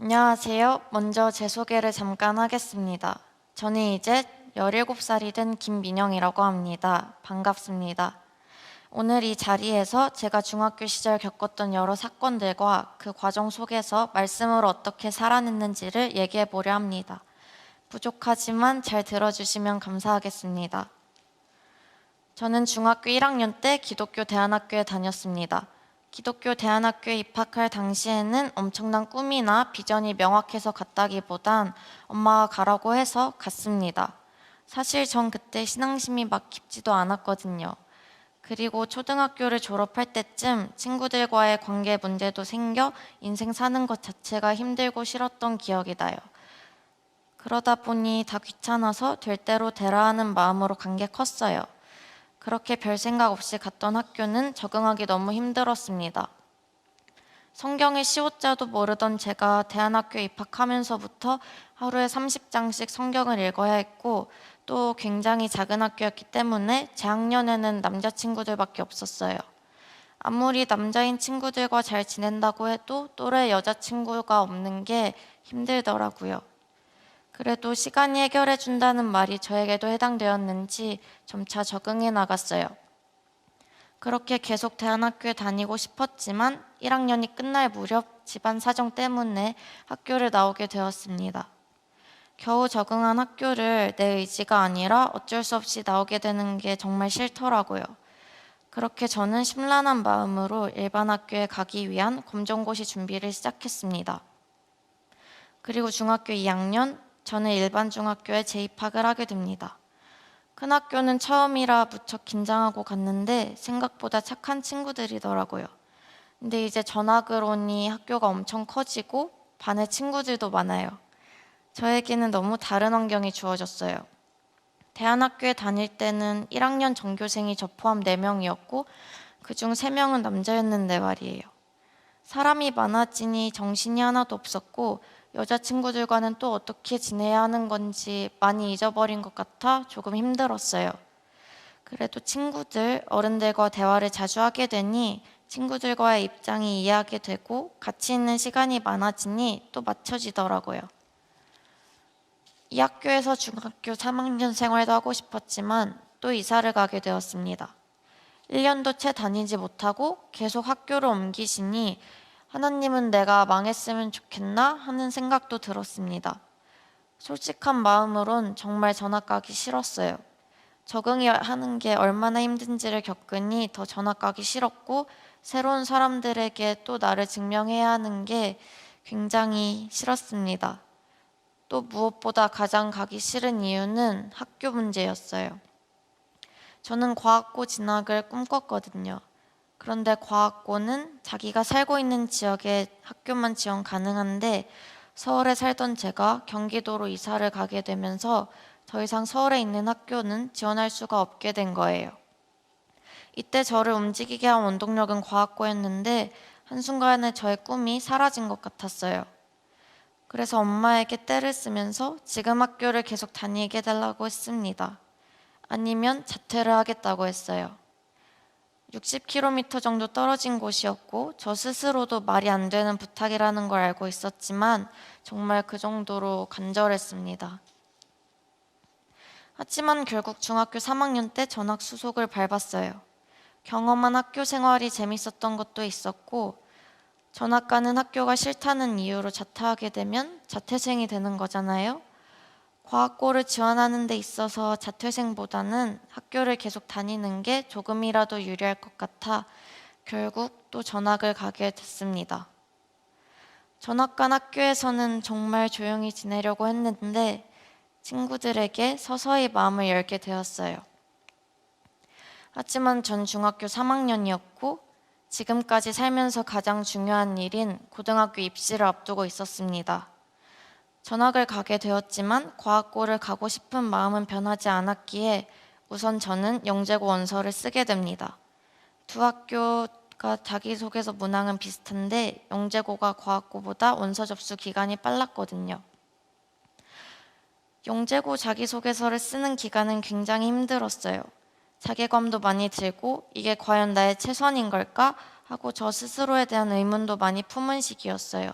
안녕하세요. 먼저 제 소개를 잠깐 하겠습니다. 저는 이제 17살이 된 김민영이라고 합니다. 반갑습니다. 오늘 이 자리에서 제가 중학교 시절 겪었던 여러 사건들과 그 과정 속에서 말씀으로 어떻게 살아냈는지를 얘기해 보려 합니다. 부족하지만 잘 들어주시면 감사하겠습니다. 저는 중학교 1학년 때 기독교 대안학교에 다녔습니다. 기독교 대안학교에 입학할 당시에는 엄청난 꿈이나 비전이 명확해서 갔다기보단 엄마가 가라고 해서 갔습니다. 사실 전 그때 신앙심이 막 깊지도 않았거든요. 그리고 초등학교를 졸업할 때쯤 친구들과의 관계 문제도 생겨 인생 사는 것 자체가 힘들고 싫었던 기억이 나요. 그러다 보니 다 귀찮아서 될 대로 되라 하는 마음으로 간 게 컸어요. 그렇게 별 생각 없이 갔던 학교는 적응하기 너무 힘들었습니다. 성경의 시옷자도 모르던 제가 대안학교에 입학하면서부터 하루에 30장씩 성경을 읽어야 했고 또 굉장히 작은 학교였기 때문에 제 학년에는 남자친구들밖에 없었어요. 아무리 남자인 친구들과 잘 지낸다고 해도 또래 여자친구가 없는 게 힘들더라고요. 그래도 시간이 해결해 준다는 말이 저에게도 해당되었는지 점차 적응해 나갔어요. 그렇게 계속 대안학교에 다니고 싶었지만 1학년이 끝날 무렵 집안 사정 때문에 학교를 나오게 되었습니다. 겨우 적응한 학교를 내 의지가 아니라 어쩔 수 없이 나오게 되는 게 정말 싫더라고요. 그렇게 저는 심란한 마음으로 일반 학교에 가기 위한 검정고시 준비를 시작했습니다. 그리고 중학교 2학년, 저는 일반 중학교에 재입학을 하게 됩니다. 큰 학교는 처음이라 무척 긴장하고 갔는데 생각보다 착한 친구들이더라고요. 근데 이제 전학을 오니 학교가 엄청 커지고 반에 친구들도 많아요. 저에게는 너무 다른 환경이 주어졌어요. 대안학교에 다닐 때는 1학년 전교생이 저 포함 4명이었고 그중 3명은 남자였는데 말이에요. 사람이 많아지니 정신이 하나도 없었고 여자친구들과는 또 어떻게 지내야 하는 건지 많이 잊어버린 것 같아 조금 힘들었어요. 그래도 친구들, 어른들과 대화를 자주 하게 되니 친구들과의 입장이 이해하게 되고 같이 있는 시간이 많아지니 또 맞춰지더라고요. 이 학교에서 중학교 3학년 생활도 하고 싶었지만 또 이사를 가게 되었습니다. 1년도 채 다니지 못하고 계속 학교를 옮기시니 하나님은 내가 망했으면 좋겠나 하는 생각도 들었습니다. 솔직한 마음으론 정말 전학 가기 싫었어요. 적응이 하는 게 얼마나 힘든지를 겪으니 더 전학 가기 싫었고 새로운 사람들에게 또 나를 증명해야 하는 게 굉장히 싫었습니다. 또 무엇보다 가장 가기 싫은 이유는 학교 문제였어요. 저는 과학고 진학을 꿈꿨거든요. 그런데 과학고는 자기가 살고 있는 지역에 학교만 지원 가능한데 서울에 살던 제가 경기도로 이사를 가게 되면서 더 이상 서울에 있는 학교는 지원할 수가 없게 된 거예요. 이때 저를 움직이게 한 원동력은 과학고였는데 한순간에 저의 꿈이 사라진 것 같았어요. 그래서 엄마에게 떼를 쓰면서 지금 학교를 계속 다니게 해달라고 했습니다. 아니면 자퇴를 하겠다고 했어요. 60km 정도 떨어진 곳이었고 저 스스로도 말이 안 되는 부탁이라는 걸 알고 있었지만 정말 그 정도로 간절했습니다. 하지만 결국 중학교 3학년 때 전학 수속을 밟았어요. 경험한 학교 생활이 재밌었던 것도 있었고 전학 가는 학교가 싫다는 이유로 자퇴하게 되면 자퇴생이 되는 거잖아요. 과학고를 지원하는 데 있어서 자퇴생보다는 학교를 계속 다니는 게 조금이라도 유리할 것 같아 결국 또 전학을 가게 됐습니다. 전학 간 학교에서는 정말 조용히 지내려고 했는데 친구들에게 서서히 마음을 열게 되었어요. 하지만 전 중학교 3학년이었고 지금까지 살면서 가장 중요한 일인 고등학교 입시를 앞두고 있었습니다. 전학을 가게 되었지만 과학고를 가고 싶은 마음은 변하지 않았기에 우선 저는 영재고 원서를 쓰게 됩니다. 두 학교가 자기소개서 문항은 비슷한데 영재고가 과학고보다 원서 접수 기간이 빨랐거든요. 영재고 자기소개서를 쓰는 기간은 굉장히 힘들었어요. 자괴감도 많이 들고 이게 과연 나의 최선인 걸까 하고 저 스스로에 대한 의문도 많이 품은 시기였어요.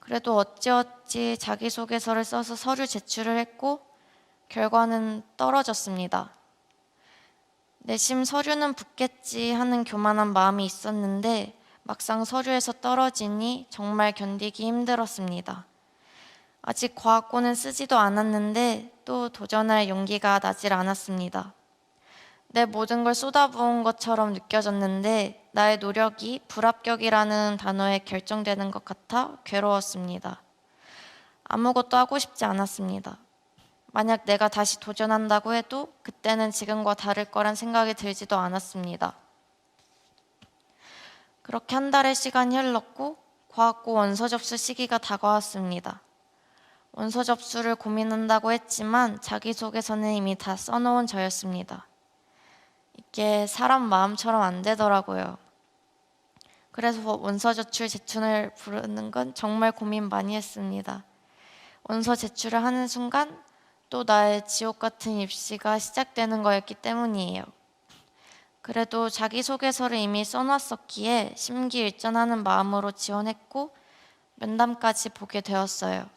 그래도 어찌어찌 자기소개서를 써서 서류 제출을 했고 결과는 떨어졌습니다. 내심 서류는 붙겠지 하는 교만한 마음이 있었는데 막상 서류에서 떨어지니 정말 견디기 힘들었습니다. 아직 과학고는 쓰지도 않았는데 또 도전할 용기가 나질 않았습니다. 내 모든 걸 쏟아부은 것처럼 느껴졌는데 나의 노력이 불합격이라는 단어에 결정되는 것 같아 괴로웠습니다. 아무것도 하고 싶지 않았습니다. 만약 내가 다시 도전한다고 해도 그때는 지금과 다를 거란 생각이 들지도 않았습니다. 그렇게 한 달의 시간이 흘렀고 과학고 원서 접수 시기가 다가왔습니다. 원서 접수를 고민한다고 했지만 자기소개서는 이미 다 써놓은 저였습니다. 이게 사람 마음처럼 안 되더라고요. 그래서 원서 제출 제출을 부르는 건 정말 고민 많이 했습니다. 원서 제출을 하는 순간 또 나의 지옥 같은 입시가 시작되는 거였기 때문이에요. 그래도 자기소개서를 이미 써놨었기에 심기일전하는 마음으로 지원했고 면담까지 보게 되었어요.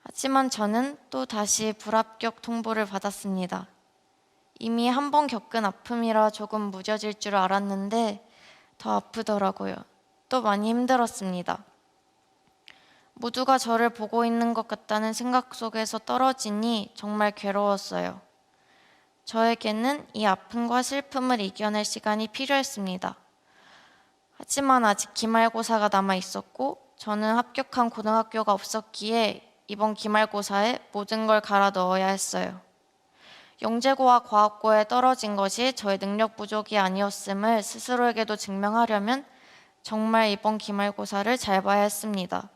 하지만 저는 또 다시 불합격 통보를 받았습니다. 이미 한 번 겪은 아픔이라 조금 무뎌질 줄 알았는데 더 아프더라고요. 또 많이 힘들었습니다. 모두가 저를 보고 있는 것 같다는 생각 속에서 떨어지니 정말 괴로웠어요. 저에게는 이 아픔과 슬픔을 이겨낼 시간이 필요했습니다. 하지만 아직 기말고사가 남아 있었고 저는 합격한 고등학교가 없었기에 이번 기말고사에 모든 걸 갈아 넣어야 했어요. 영재고와 과학고에 떨어진 것이 저의 능력 부족이 아니었음을 스스로에게도 증명하려면 정말 이번 기말고사를 잘 봐야 했습니다.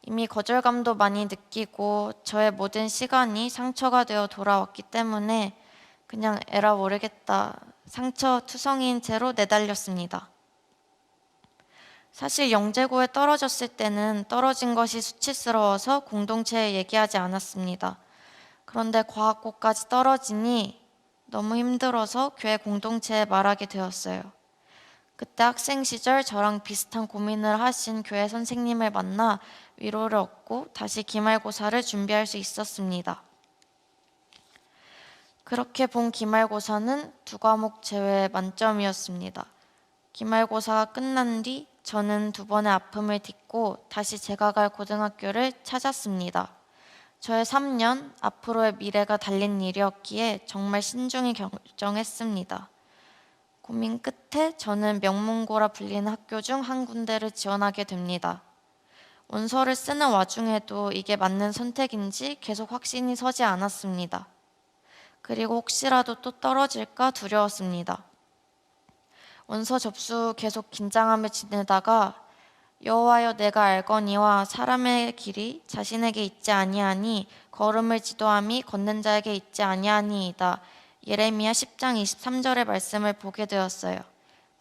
이미 거절감도 많이 느끼고 저의 모든 시간이 상처가 되어 돌아왔기 때문에 그냥 에라 모르겠다 상처투성이인 채로 내달렸습니다. 사실 영재고에 떨어졌을 때는 떨어진 것이 수치스러워서 공동체에 얘기하지 않았습니다. 그런데 과학고까지 떨어지니 너무 힘들어서 교회 공동체에 말하게 되었어요. 그때 학생 시절 저랑 비슷한 고민을 하신 교회 선생님을 만나 위로를 얻고 다시 기말고사를 준비할 수 있었습니다. 그렇게 본 기말고사는 2과목 제외 만점이었습니다. 기말고사가 끝난 뒤 저는 2번의 아픔을 딛고 다시 제가 갈 고등학교를 찾았습니다. 저의 3년 앞으로의 미래가 달린 일이었기에 정말 신중히 결정했습니다. 고민 끝에 저는 명문고라 불리는 학교 중 한 군데를 지원하게 됩니다. 원서를 쓰는 와중에도 이게 맞는 선택인지 계속 확신이 서지 않았습니다. 그리고 혹시라도 또 떨어질까 두려웠습니다. 원서 접수 계속 긴장함을 지내다가 여호와여 내가 알거니와 사람의 길이 자신에게 있지 아니하니 걸음을 지도함이 걷는 자에게 있지 아니하니이다. 예레미야 10장 23절의 말씀을 보게 되었어요.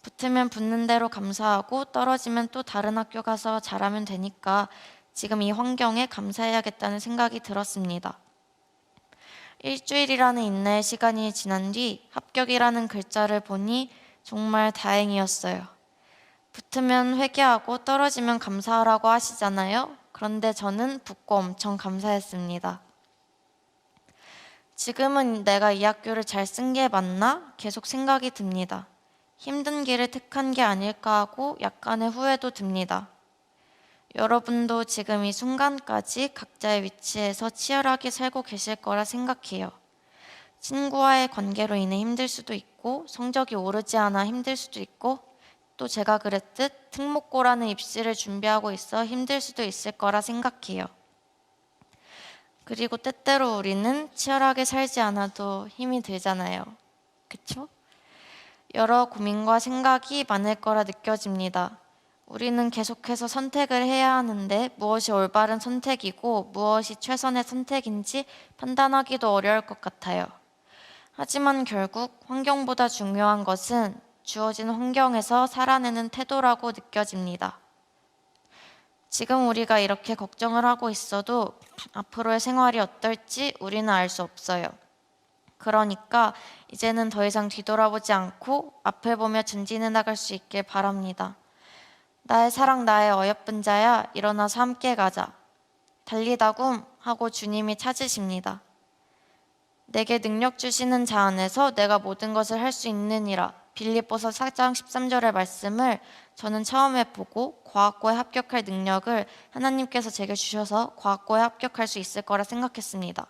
붙으면 붙는 대로 감사하고 떨어지면 또 다른 학교 가서 잘하면 되니까 지금 이 환경에 감사해야겠다는 생각이 들었습니다. 일주일이라는 인내의 시간이 지난 뒤 합격이라는 글자를 보니 정말 다행이었어요. 붙으면 회개하고 떨어지면 감사하라고 하시잖아요. 그런데 저는 붙고 엄청 감사했습니다. 지금은 내가 이 학교를 잘 쓴 게 맞나? 계속 생각이 듭니다. 힘든 길을 택한 게 아닐까 하고 약간의 후회도 듭니다. 여러분도 지금 이 순간까지 각자의 위치에서 치열하게 살고 계실 거라 생각해요. 친구와의 관계로 인해 힘들 수도 있고 성적이 오르지 않아 힘들 수도 있고 또 제가 그랬듯 특목고라는 입시를 준비하고 있어 힘들 수도 있을 거라 생각해요. 그리고 때때로 우리는 치열하게 살지 않아도 힘이 들잖아요. 그쵸? 여러 고민과 생각이 많을 거라 느껴집니다. 우리는 계속해서 선택을 해야 하는데 무엇이 올바른 선택이고 무엇이 최선의 선택인지 판단하기도 어려울 것 같아요. 하지만 결국 환경보다 중요한 것은 주어진 환경에서 살아내는 태도라고 느껴집니다. 지금 우리가 이렇게 걱정을 하고 있어도 앞으로의 생활이 어떨지 우리는 알 수 없어요. 그러니까 이제는 더 이상 뒤돌아보지 않고 앞을 보며 전진해 나갈 수 있길 바랍니다. 나의 사랑 나의 어여쁜 자야 일어나서 함께 가자. 달리다굼 하고 주님이 찾으십니다. 내게 능력 주시는 자 안에서 내가 모든 것을 할 수 있느니라. 빌립보서 4장 13절의 말씀을 저는 처음에 보고 과학고에 합격할 능력을 하나님께서 제게 주셔서 과학고에 합격할 수 있을 거라 생각했습니다.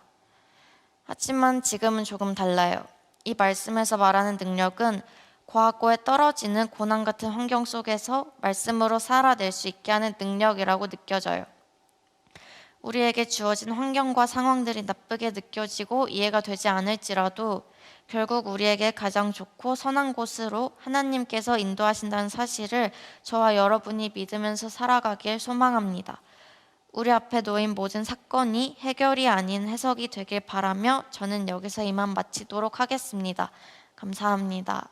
하지만 지금은 조금 달라요. 이 말씀에서 말하는 능력은 과학고에 떨어지는 고난 같은 환경 속에서 말씀으로 살아낼 수 있게 하는 능력이라고 느껴져요. 우리에게 주어진 환경과 상황들이 나쁘게 느껴지고 이해가 되지 않을지라도 결국 우리에게 가장 좋고 선한 곳으로 하나님께서 인도하신다는 사실을 저와 여러분이 믿으면서 살아가길 소망합니다. 우리 앞에 놓인 모든 사건이 해결이 아닌 해석이 되길 바라며 저는 여기서 이만 마치도록 하겠습니다. 감사합니다.